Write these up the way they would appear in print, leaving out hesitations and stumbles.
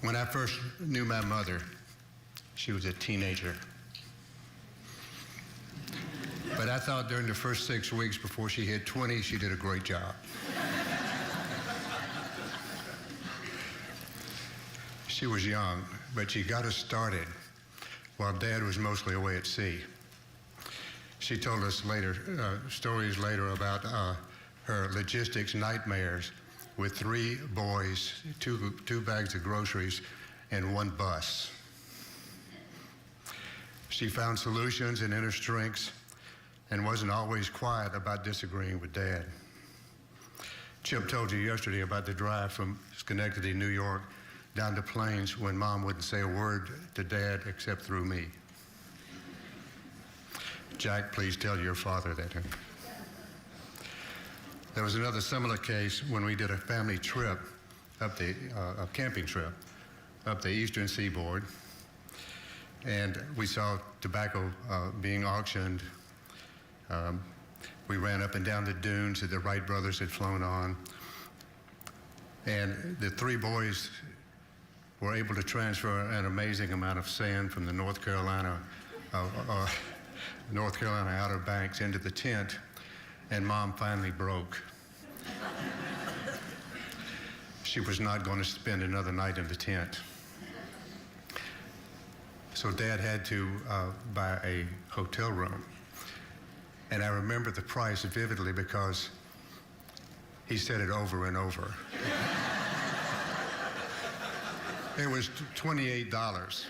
When I first knew my mother, she was a teenager. But I thought during the first 6 weeks before she hit 20, she did a great job. She was young, but she got us started while Dad was mostly away at sea. She told us later, stories later about her logistics nightmares with 3 boys, two bags of groceries, and 1 bus. She found solutions and inner strengths and wasn't always quiet about disagreeing with Dad. Chip told you yesterday about the drive from Schenectady, New York, down to Plains when Mom wouldn't say a word to Dad except through me. Jack, please tell your father that. There was another similar case when we did a family trip up a camping trip up the eastern seaboard, and we saw tobacco being auctioned. We ran up and down the dunes that the Wright brothers had flown on, and the 3 boys were able to transfer an amazing amount of sand from the North Carolina Outer Banks into the tent, and Mom finally broke. She was not going to spend another night in the tent. So Dad had to buy a hotel room. And I remember the price vividly because he said it over and over. It was $28.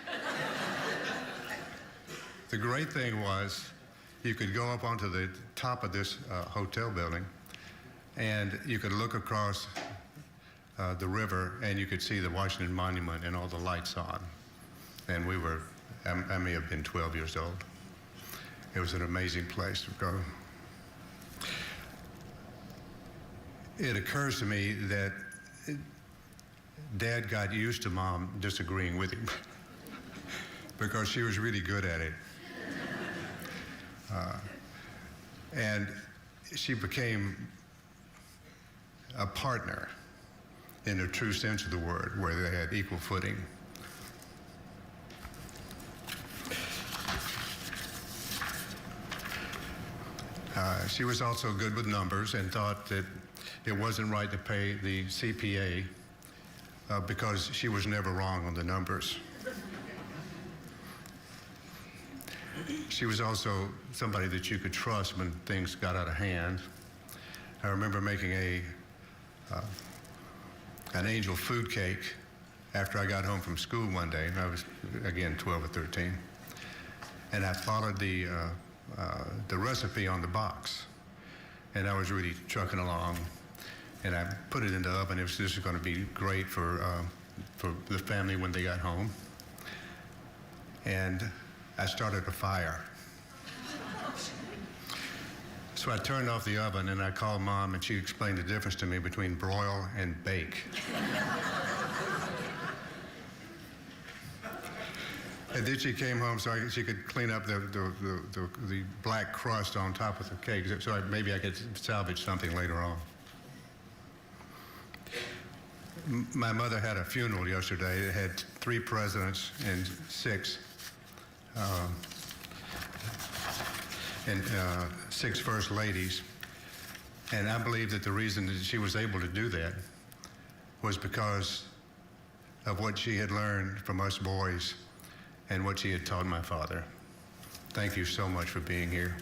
The great thing was you could go up onto the top of this hotel building and you could look across the river and you could see the Washington Monument and all the lights on. And we were, I may have been 12 years old. It was an amazing place to go. It occurs to me that Dad got used to Mom disagreeing with him because she was really good at it. And she became a partner in the true sense of the word, where they had equal footing. She was also good with numbers and thought that it wasn't right to pay the CPA because she was never wrong on the numbers. She was also somebody that you could trust when things got out of hand. I remember making an angel food cake after I got home from school one day, and I was, again, 12 or 13. And I followed the recipe on the box. And I was really trucking along. And I put it in the oven. This was going to be great for the family when they got home. And I started a fire. So I turned off the oven and I called Mom, and she explained the difference to me between broil and bake. And then she came home so she could clean up the black crust on top of the cake, so maybe I could salvage something later on. My mother had a funeral yesterday. It had 3 presidents and 6 first ladies. And I believe that the reason that she was able to do that was because of what she had learned from us boys and what she had taught my father. Thank you so much for being here.